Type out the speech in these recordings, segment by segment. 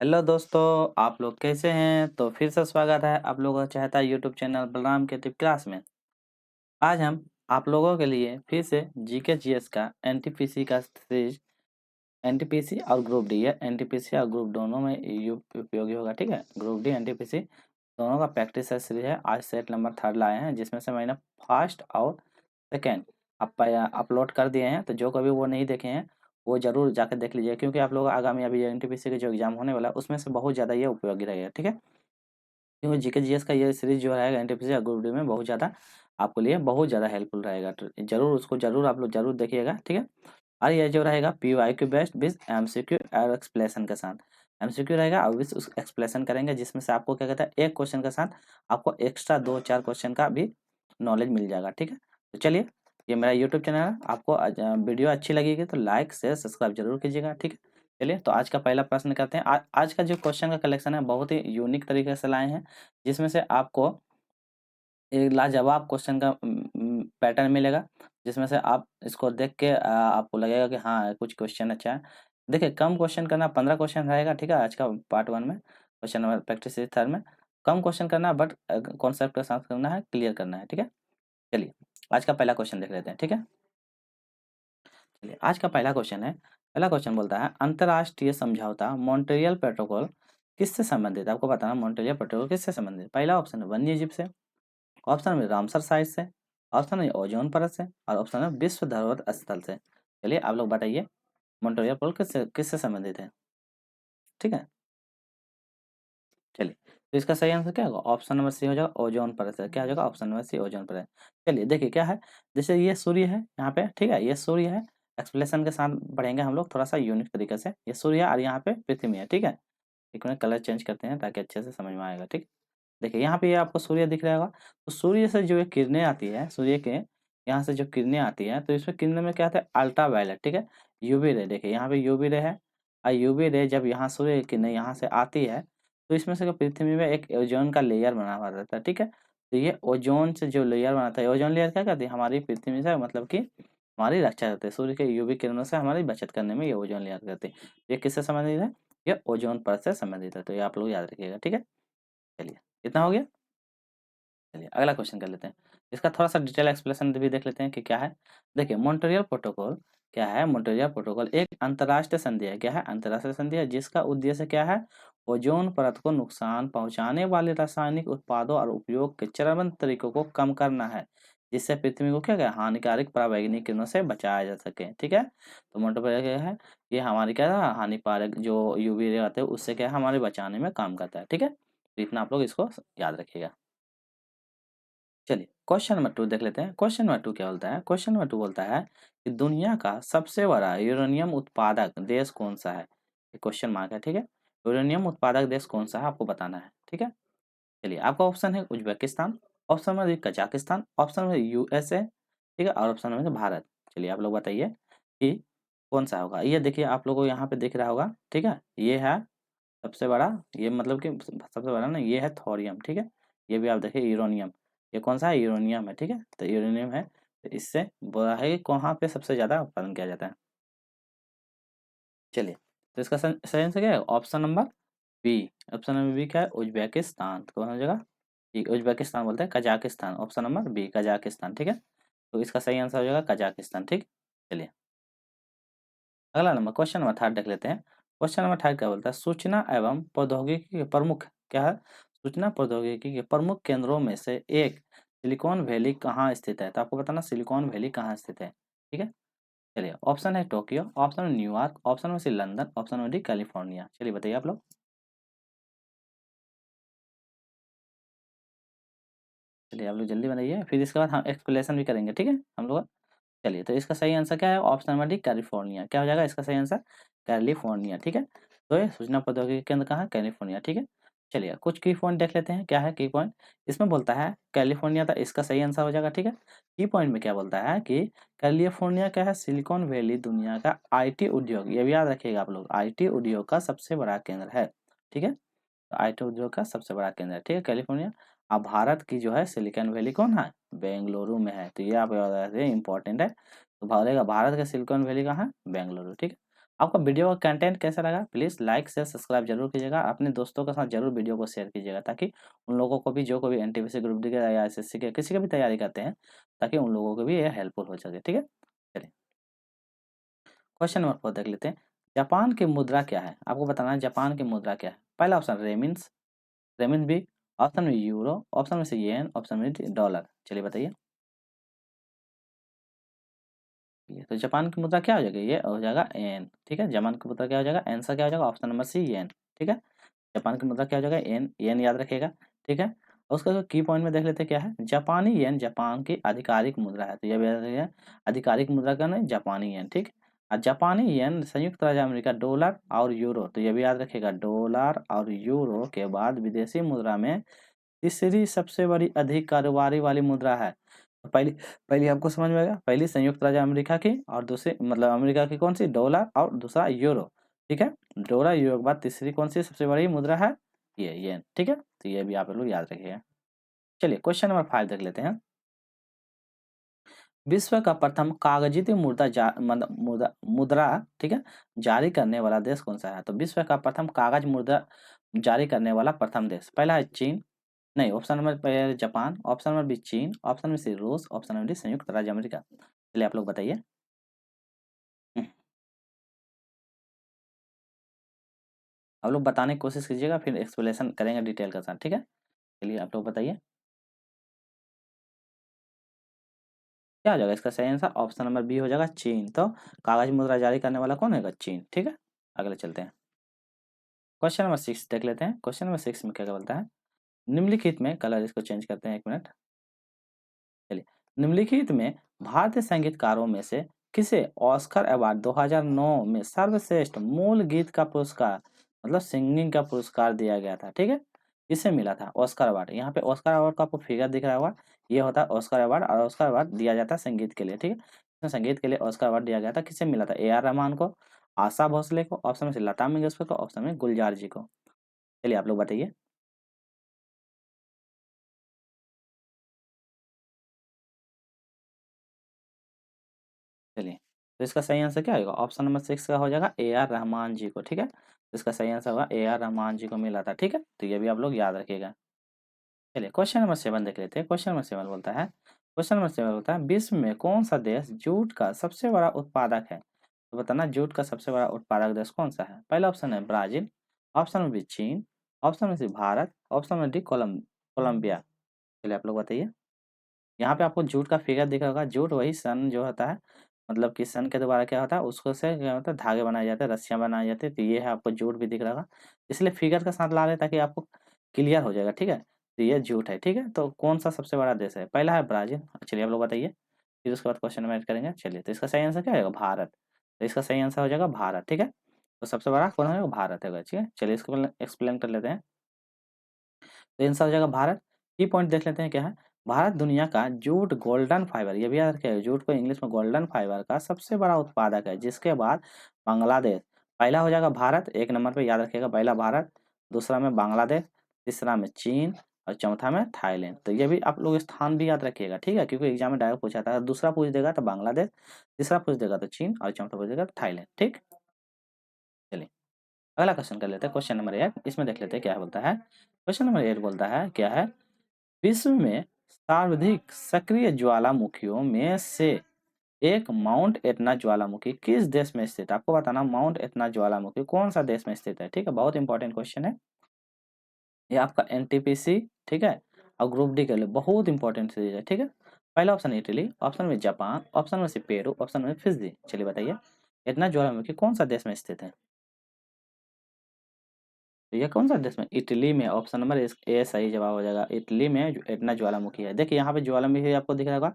Hello दोस्तों, आप लोग कैसे हैं? तो फिर से स्वागत है आप लोगों का चाहता YouTube channel Balram creative class में। आज हम आप लोगों के लिए फिर से जीके जीएस का एनटीपीसी का सीरीज एनटीपीसी और ग्रुप डी है। एनटीपीसी और ग्रुप दोनों में उपयोगी होगा, ठीक है। ग्रुप डी एनटीपीसी दोनों का प्रैक्टिस सीरीज है। आज सेट नंबर 3 लाए हैं, जिसमें से मैंने फर्स्ट और सेकेंड अपलोड कर दिए हैं। तो जो कभी वो नहीं देखे हैं वो जरूर जाकर देख लीजिए, क्योंकि आप लोग आगामी अभी एनटीपीसी के जो एग्जाम होने वाला है उसमें से बहुत ज़्यादा ये उपयोगी रहेगा, ठीक है। क्योंकि जीके जीएस का ये सीरीज जो रहेगा एनटीपीसी और ग्रुप डी में बहुत ज़्यादा आपके लिए बहुत ज़्यादा हेल्पफुल रहेगा। तो जरूर उसको जरूर आप लोग जरूर देखिएगा, ठीक है। और ये जो रहेगा पीवाईक्यू बेस्ड विद एमसीक्यू और एक्सप्लेनेशन के साथ। एमसीक्यू रहेगा और विद उस एक्सप्लेनेशन करेंगे, जिसमें से आपको क्या कहता है एक क्वेश्चन के साथ आपको एक्स्ट्रा 2-4 क्वेश्चन का भी नॉलेज मिल जाएगा, ठीक है। तो चलिए, ये मेरा यूट्यूब चैनल है। आपको वीडियो अच्छी लगेगी तो लाइक शेयर सब्सक्राइब जरूर कीजिएगा, ठीक है। चलिए, तो आज का पहला प्रश्न करते हैं। आज का जो क्वेश्चन का कलेक्शन है बहुत ही यूनिक तरीके से लाए हैं, जिसमें से आपको एक लाजवाब क्वेश्चन का पैटर्न मिलेगा, जिसमें से आप इसको देख के आपको लगेगा कि हाँ कुछ क्वेश्चन अच्छा है। देखिए, कम क्वेश्चन करना, 15 क्वेश्चन रहेगा, ठीक है। आज का पार्ट 1 में क्वेश्चन नंबर प्रैक्टिस थर्ड में कम क्वेश्चन करना, बट कॉन्सेप्ट के साथ करना है, क्लियर करना है, ठीक है। चलिए, आज का पहला क्वेश्चन देख लेते हैं, ठीक है। चलिए, आज का पहला क्वेश्चन है। पहला क्वेश्चन बोलता है, अंतर्राष्ट्रीय समझौता मॉन्ट्रियल प्रोटोकॉल किससे संबंधित है? आपको बताना मॉन्ट्रियल प्रोटोकॉल किससे संबंधित है। पहला ऑप्शन है वन्य जीव से, ऑप्शन में रामसर साइट से, ऑप्शन में ओजोन परत से, और ऑप्शन में विश्व धरोहर स्थल से। चलिए, आप लोग बताइए मॉन्ट्रियल प्रोटोकॉल किससे किससे संबंधित है, ठीक है। चलिए, तो इसका सही आंसर क्या होगा? ऑप्शन नंबर सी हो जाएगा, ओजोन परत से। क्या हो जाएगा? ऑप्शन नंबर सी, ओजोन परत। चलिए, देखिए क्या है। जैसे ये सूर्य है यहाँ पे, ठीक है, ये सूर्य है। एक्सप्लेनेशन के साथ पढ़ेंगे हम लोग थोड़ा सा यूनिक तरीके से। ये सूर्य है और यहाँ पे पृथ्वी है, ठीक है। एक मिनट, कलर चेंज करते हैं ताकि अच्छे से समझ में आएगा, ठीक। देखिए, यहाँ पे ये आपको सूर्य दिख रहा होगा। तो सूर्य से जो ये किरणें आती है, सूर्य के यहाँ से जो किरणें आती है, तो इसमें किरणें में क्या आता है? अल्ट्रा वायलेट, ठीक है। यूवी रे, देखिए यहाँ पे यूवी रे है। और यूवी रे जब यहाँ सूर्य की किरणें यहाँ से आती है, तो इसमें से पृथ्वी में एक ओजोन का लेयर बना हुआ रहता है, ठीक है। तो ये ओजोन से जो लेयर बनाता है, ओजोन लेयर क्या करती है? हमारी पृथ्वी से मतलब कि हमारी रक्षा करती है। सूर्य के यूवी किरणों से हमारी बचत करने में ये ओजोन लेयर करती है। ये किससे संबंधित है? ये ओजोन परत से संबंधित है। तो ये आप लोग याद रखिएगा, ठीक है। चलिए, कितना हो गया? चलिए, अगला क्वेश्चन कर लेते हैं। इसका थोड़ा-सा डिटेल एक्सप्लेनेशन भी देख लेते हैं कि क्या है। देखिए, मॉन्ट्रियल प्रोटोकॉल क्या है? मॉन्ट्रियल प्रोटोकॉल एक अंतर्राष्ट्रीय संधि है। क्या है? अंतर्राष्ट्रीय संधि है, जिसका उद्देश्य क्या है? ओजोन परत को नुकसान पहुँचाने वाले रासायनिक उत्पादों और उपयोग के चरणबद्ध तरीकों को कम करना है, जिससे पृथ्वी को क्या है? हानिकारक पराबैंगनी किरणों से बचाया जा सके, ठीक है। तो मॉन्ट्रियल क्या है? ये हमारी क्या है? हानिकारक जो यूवी रे आते हैं उससे क्या है? हमारे बचाने में काम करता है, ठीक है। तो इतना आप लोग इसको याद रखिएगा। चलिए, क्वेश्चन नंबर 2 देख लेते हैं। क्वेश्चन नंबर 2 क्या बोलता है? क्वेश्चन नंबर 2 बोलता है कि दुनिया का सबसे बड़ा यूरेनियम उत्पादक देश कौन-सा है? ये क्वेश्चन मार्क है, ठीक है। यूरेनियम उत्पादक देश कौन-सा है आपको बताना है, ठीक है। चलिए, आपका ऑप्शन है Uzbekistan, option number B Kazakhstan, option number USA, ठीक है, और ऑप्शन नंबर भारत। चलिए, आप लोग बताइए कि कौन-सा होगा? ये देखिए, आप लोगों को यहाँ पे दिख रहा होगा, ठीक है। ये है सबसे बड़ा, ये मतलब कि सबसे बड़ा ना, ये है थोरियम, ठीक है। ये भी आप देखिए यूरेनियम, ये कौन-सा है? यूरेनियम है, ठीक है। तो यूरेनियम है, तो इससे बोला है कि कहाँ पे सबसे ज़्यादा उत्पादन किया जाता है। चलिए, तो इसका सही आंसर क्या है? Option number B. Option number B क्या है? उज़्बेकिस्तान। तो कौन सा जगह? ये उज़्बेकिस्तान बोलते हैं, Kazakhstan. Option number B Kazakhstan, ठीक है। तो इसका सही आंसर हो जाएगा कजाकिस्तान, ठीक। चलिए, अगला नंबर क्वेश्चन नंबर 3 देख लेते हैं। क्वेश्चन नंबर 3 क्या बोलता है? सूचना एवं प्रौद्योगिकी के प्रमुख क्या है? सूचना प्रौद्योगिकी के प्रमुख केंद्रों में से एक सिलिकॉन वैली कहाँ स्थित है? तो आपको बताना सिलिकॉन वैली कहाँ स्थित है, ठीक है। चलिए, ऑप्शन है टोक्यो, ऑप्शन है न्यूयॉर्क, ऑप्शन में से लंदन, ऑप्शन में डी कैलिफोर्निया। चलिए, बताइए आप लोग। चलिए, आप लोग जल्दी बनाइए, फिर इसके बाद हम एक्सप्लेनेशन भी करेंगे, ठीक है हम लोग। चलिए, तो इसका सही आंसर क्या है? Option number D California. क्या हो जाएगा इसका सही आंसर? कैलिफोर्निया, ठीक है। तो ये सूचना प्रौद्योगिकी केंद्र कहाँ है? कैलिफोर्निया, ठीक है। चलिए, कुछ की पॉइंट देख लेते हैं, क्या है की पॉइंट? इसमें बोलता है कैलिफोर्निया, था इसका सही आंसर हो जाएगा, ठीक है। की पॉइंट में क्या बोलता है कि कैलिफोर्निया क्या है? सिलिकॉन वैली दुनिया का आईटी उद्योग, ये भी याद रखिएगा आप लोग, आईटी उद्योग का सबसे बड़ा केंद्र है, ठीक है। आईटी उद्योग का सबसे बड़ा केंद्र है, ठीक है, कैलिफोर्निया। अब भारत की जो है सिलिकॉन वैली कौन है? बेंगलुरु में है। तो ये आप याद रखिए, इंपॉर्टेंट है। तो बोलेगा भारत का सिलिकॉन वैली कहाँ है? बेंगलुरु, ठीक है। आपको वीडियो का कंटेंट कैसा लगा प्लीज़ लाइक शेयर सब्सक्राइब जरूर कीजिएगा, अपने दोस्तों के साथ जरूर वीडियो को शेयर कीजिएगा, ताकि उन लोगों को भी जो कोई एनटीपीसी ग्रुप डी या एसएससी के किसी की भी तैयारी करते हैं, ताकि उन लोगों को भी ये हेल्पफुल हो सके। ठीक है, चलिए क्वेश्चन नंबर 4 देख लेते हैं। जापान की मुद्रा क्या है? आपको बताना है जापान की मुद्रा क्या है। पहला ऑप्शन रेमिन्स, रेमिन बी, ऑप्शन में यूरो, ऑप्शन में से येन, ऑप्शन में डॉलर। चलिए बताइए। ये तो जापान की मुद्रा क्या हो जाएगी? ये हो जाएगा एन। ठीक है, जापान की मुद्रा क्या हो जाएगा? आंसर क्या हो जाएगा? ऑप्शन नंबर सी येन। ठीक है, जापान की मुद्रा क्या हो जाएगा? येन, येन याद रखिएगा। ठीक है, और उसका की पॉइंट में देख लेते हैं क्या है। जापानी येन जापान की आधिकारिक मुद्रा है, तो ये भी याद रखिएगा। आधिकारिक मुद्रा का नहीं जापानी येन। ठीक, और जापानी येन संयुक्त राज्य अमेरिका डॉलर और यूरो, तो ये भी याद रखिएगा। डॉलर और यूरो के बाद विदेशी मुद्रा में तीसरी सबसे बड़ी अधिक कारोबारी वाली मुद्रा है। तो पहली पहली आपको समझ में आएगा, पहली संयुक्त राज्य अमेरिका की और दूसरी मतलब अमेरिका की कौन सी? डॉलर और दूसरा यूरो। ठीक है, डॉलर यूरो के बाद तीसरी कौन सी सबसे बड़ी मुद्रा है? ये येन। ठीक है, तो ये भी आप लोग याद रखिएगा। चलिए क्वेश्चन नंबर 5 देख लेते हैं। विश्व का प्रथम कागजित मुद्रा ठीक है जारी करने वाला देश कौन सा है? तो विश्व का प्रथम कागज मुद्रा जारी करने वाला प्रथम देश, पहला है चीन, नहीं ऑप्शन नंबर पे जापान, ऑप्शन नंबर बी चीन, ऑप्शन में सी रूस, ऑप्शन नंबर डी संयुक्त राज्य अमेरिका। चलिए आप लोग बताइए। हम्म, आप लोग बताने की कोशिश कीजिएगा, फिर एक्सप्लेनेशन करेंगे डिटेल के साथ। ठीक है, चलिए आप लोग बताइए क्या हो जाएगा इसका सही आंसर। ऑप्शन नंबर बी हो जाएगा चीन। तो कागज मुद्रा जारी करने वाला कौन है? चीन। ठीक है, अगले चलते हैं। क्वेश्चन नंबर 6 देख लेते हैं। क्वेश्चन नंबर 6 में क्या बोलता है? निम्नलिखित में, कलर इसको चेंज करते हैं, एक मिनट। चलिए, निम्नलिखित में भारतीय संगीतकारों में से किसे ऑस्कर अवार्ड 2009 में सर्वश्रेष्ठ मूल गीत का पुरस्कार मतलब सिंगिंग का पुरस्कार दिया गया था? ठीक है, किसे मिला था ऑस्कर अवार्ड? यहाँ पे ऑस्कर अवार्ड का आपको फिगर दिख रहा होगा, ये होता है ऑस्कर अवार्ड, और ऑस्कर अवार्ड दिया जाता है संगीत के लिए। ठीक है, तो संगीत के लिए ऑस्कर अवार्ड दिया गया था, किसे मिला था? ए आर रहमान को, आशा भोसले को, ऑप्शन में से लता मंगेशकर को, ऑप्शन में गुलजार जी को। चलिए आप लोग बताइए। चलिए, तो इसका सही आंसर क्या होगा? ऑप्शन नंबर 6 का हो जाएगा ए आर रहमान जी को। ठीक है, तो इसका सही आंसर होगा ए आर रहमान जी को मिला था। ठीक है, तो ये भी आप लोग याद रखिएगा। चलिए क्वेश्चन नंबर 7 देख लेते हैं। क्वेश्चन नंबर 7 बोलता है, क्वेश्चन नंबर 7 बोलता है विश्व में कौन सा देश जूट का सबसे बड़ा उत्पादक है? तो बताना जूट का सबसे बड़ा उत्पादक देश कौन सा है? पहला ऑप्शन है ब्राजील, ऑप्शन में बी चीन, ऑप्शन में सी भारत, ऑप्शन में डी कोलंबिया। चलिए आप लोग बताइए। यहाँ पे आपको जूट का फिगर दिख रहा होगा। जूट वही सन जो होता है, मतलब कि सन के द्वारा क्या होता है, उसको से क्या होता है धागे बनाए जाते हैं, रस्सियाँ बनाई जाती है। तो ये है, आपको जूट भी दिख रहा होगा, इसलिए फिगर के साथ ला रहे हैं ताकि आपको क्लियर हो जाएगा। ठीक है, तो ये जूट है। ठीक है, तो कौन सा सबसे बड़ा देश है? पहला है ब्राजील। चलिए आप लोग बताइए, फिर उसके बाद क्वेश्चन में ऐड करेंगे। चलिए, तो इसका सही आंसर क्या होगा? भारत। तो इसका सही आंसर हो जाएगा भारत। ठीक है, तो सबसे बड़ा कौन है? भारत है। ठीक है, चलिए इसको एक्सप्लेन कर लेते हैं। तो आंसर हो जाएगा भारत। की पॉइंट देख लेते हैं क्या है। भारत दुनिया का जूट गोल्डन फाइबर, ये भी याद रखिएगा, जूट को इंग्लिश में गोल्डन फाइबर का सबसे बड़ा उत्पादक है, जिसके बाद बांग्लादेश। पहला हो जाएगा भारत, एक नंबर पे याद रखिएगा, पहला भारत, दूसरा में बांग्लादेश, तीसरा में चीन, और चौथा में थाईलैंड। तो ये भी आप लोग स्थान भी याद रखिएगा। ठीक है, क्योंकि एग्जाम में डायरेक्ट पूछा था, दूसरा पूछ देगा तो बांग्लादेश, तीसरा पूछ देगा तो चीन, और चौथा पूछ देगा तो थाईलैंड। ठीक, चलिए अगला क्वेश्चन कर लेते हैं। क्वेश्चन नंबर 8, इसमें देख लेते हैं क्या बोलता है। क्वेश्चन नंबर 8 बोलता है क्या है। विश्व में सर्वाधिक सक्रिय ज्वालामुखियों में से एक माउंट एटना ज्वालामुखी किस देश में स्थित है? आपको बताना माउंट एटना ज्वालामुखी कौन सा देश में स्थित है। ठीक है, बहुत इंपॉर्टेंट क्वेश्चन है ये आपका एनटीपीसी। ठीक है, और ग्रुप डी के लिए बहुत इंपॉर्टेंट चीज है। ठीक है, पहला ऑप्शन इटली, ऑप्शन में जापान, ऑप्शन में से पेरू, ऑप्शन में फिजी। चलिए बताइए, एटना ज्वालामुखी कौन सा देश में स्थित है? तो ये कौन सा देश में? इटली में। ऑप्शन नंबर ए सही जवाब हो जाएगा। इटली में एटना ज्वालामुखी है। देखिए यहाँ पे ज्वालामुखी आपको दिख रहा होगा,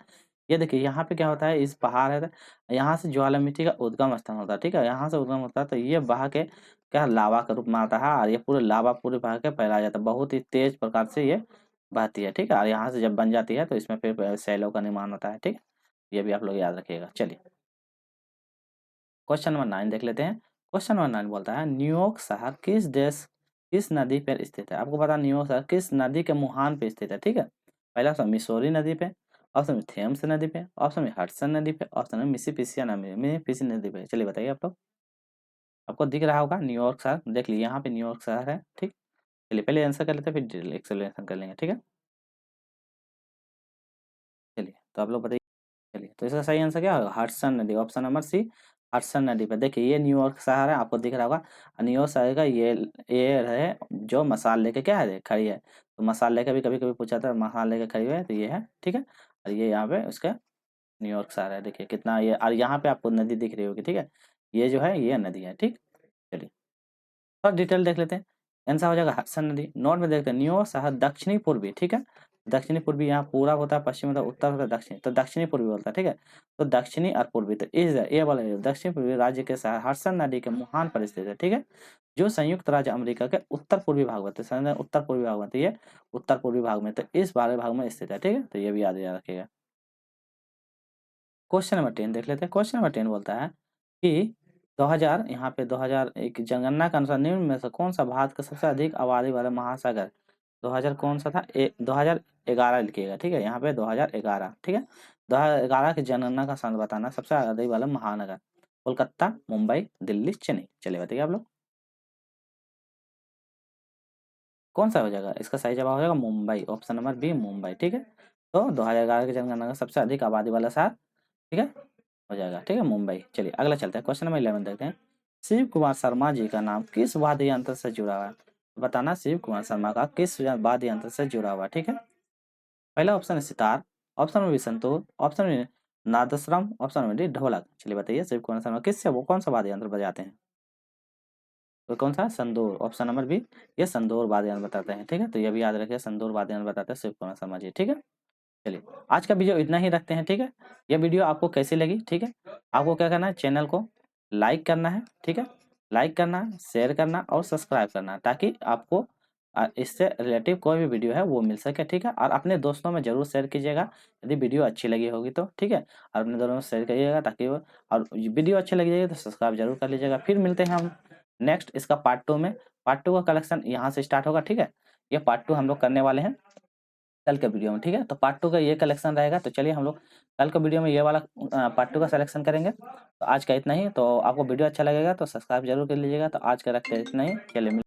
ये देखिए यहाँ पे क्या होता है, इस पहाड़ है, यहाँ से ज्वालामुखी का उद्गम स्थान होता है। ठीक है, यहाँ से उद्गम होता है, तो ये बहा के क्या लावा का रूप में आता है, और ये पूरे लावा पूरे बहा के फैलाया जाता है, बहुत ही तेज प्रकार से ये बहती है। ठीक है, और यहाँ से जब बन जाती है तो इसमें फिर सैलों का निर्माण होता है। ठीक है, ये भी आप लोग याद रखिएगा। चलिए क्वेश्चन नंबर 9 देख लेते हैं। क्वेश्चन नंबर 9 बोलता है न्यूयॉर्क शहर किस देश किस नदी पर स्थित है? आपको पता है न्यूयॉर्क शहर किस नदी के मुहान पे स्थित है? ठीक है, पहला ऑप्शन मिसौरी नदी पे, ऑप्शन में थेम्स नदी पे, ऑप्शन में हडसन नदी पे, ऑप्शन में मिसिसिपी नदी पे। चलिए बताइए आप लोग। आपको दिख रहा होगा न्यूयॉर्क शहर, देख लीजिए यहाँ पे न्यूयॉर्क शहर है, ठीक। चलिए पहले आंसर कर लेते हैं फिर एक्सप्लेनेशन कर लेंगे, ठीक है। चलिए तो आप लोग बताइए। चलिए तो इसका सही आंसर क्या होगा, हडसन नदी, ऑप्शन नंबर सी, हडसन नदी पे। देखिए ये न्यूयॉर्क शहर है, आपको दिख रहा होगा। न्यूयॉर्क शहर का ये है जो मसाल लेके क्या है खड़ी है। तो मसाल लेके भी कभी कभी पूछा था, मसाल लेके खड़ी हुई है, तो ये है, ठीक है। और ये यहाँ पे उसका न्यूयॉर्क शहर है, देखिए कितना ये, और यहाँ पे आपको नदी दिख रही होगी, ठीक है। ये जो है ये नदी है, ठीक। चलिए और डिटेल देख लेते हैं। आंसर हो जाएगा हडसन नदी। नॉर्थ में देखते हैं न्यूयॉर्क शहर दक्षिणी पूर्वी, ठीक है। दक्षिणी पूर्वी यहाँ पूरा होता है, पश्चिम होता है, उत्तर होता है, दक्षिण, तो दक्षिणी पूर्वी बोलता है, ठीक है। तो दक्षिणी और पूर्वी, तो इस ये वाला दक्षिण पूर्वी राज्य के शहर हडसन नदी के मुहान पर स्थित है, ठीक है। जो संयुक्त राज्य अमेरिका के उत्तर पूर्वी भाग में, तो उत्तर पूर्वी भाग में, तो ये उत्तर पूर्वी भाग में, तो इस वाले भाग में स्थित है, ठीक है। तो ये भी याद रखिएगा। क्वेश्चन नंबर 10 देख लेते हैं। क्वेश्चन नंबर 10 बोलता है कि 2000, यहाँ पे 2001 जनगणना के अनुसार निम्न में से कौन सा भारत का सबसे अधिक आबादी वाला महासागर, 2000 कौन सा था, 2011 लिखिएगा, ठीक है। यहाँ पे 2011, ठीक है। 2011 की जनगणना का साल बताना, सबसे अधिक वाला महानगर, कोलकाता, मुंबई, दिल्ली, चेन्नई। चलिए बताइए आप लोग कौन सा हो जाएगा। इसका सही जवाब हो जाएगा Mumbai, option number B Mumbai, ठीक है। तो 2011 की जनगणना का सबसे अधिक आबादी वाला शहर, ठीक है, हो जाएगा, ठीक है, मुंबई। चलिए अगला चलते हैं, क्वेश्चन नंबर 11 देखते हैं। शिव कुमार शर्मा जी का नाम किस वाद्य यंत्र से जुड़ा हुआ है, बताना शिव कुमार शर्मा का किस वाद्य यंत्र से जुड़ा हुआ है, ठीक है। पहला ऑप्शन है sitar, option number B santoor, option number nadaswaram, option number D dholak. चलिए बताइए शिव कुमार शर्मा किससे वो कौन सा वाद्य यंत्र बजाते हैं, तो कौन सा, संदूर, ऑप्शन नंबर बी, ये संदूर वाद्य यंत्र बताते हैं, ठीक है। तो ये भी याद रखिए, संदूर वाद्य यंत्र बताते हैं शिव कुमार शर्मा जी, ठीक है। चलिए आज का वीडियो इतना ही रखते हैं, ठीक है। ये वीडियो आपको कैसी लगी, ठीक है। आपको क्या करना है, चैनल को लाइक करना है, ठीक है। लाइक करना है, शेयर करना और सब्सक्राइब करना, ताकि आपको इससे रिलेटिव कोई भी वीडियो है वो मिल सके, ठीक है। और अपने दोस्तों में जरूर शेयर कीजिएगा यदि वीडियो अच्छी लगी होगी तो, ठीक है। और अपने दोस्तों में शेयर करिएगा ताकि वो, और वीडियो अच्छी लगी जाएगी तो सब्सक्राइब जरूर कर लीजिएगा। फिर मिलते हैं हम नेक्स्ट इसका पार्ट 2 में। पार्ट 2 का कलेक्शन यहाँ से स्टार्ट होगा, ठीक है। ये पार्ट 2 हम लोग करने वाले हैं कल के वीडियो में, ठीक है। तो पार्ट 2 का ये कलेक्शन रहेगा, तो चलिए हम लोग कल के वीडियो में ये वाला पार्ट 2 का सिलेक्शन करेंगे। तो आज का इतना ही, तो आपको वीडियो अच्छा लगेगा तो सब्सक्राइब जरूर कर लीजिएगा। तो आज का रखते हैं इतना ही, चलिए।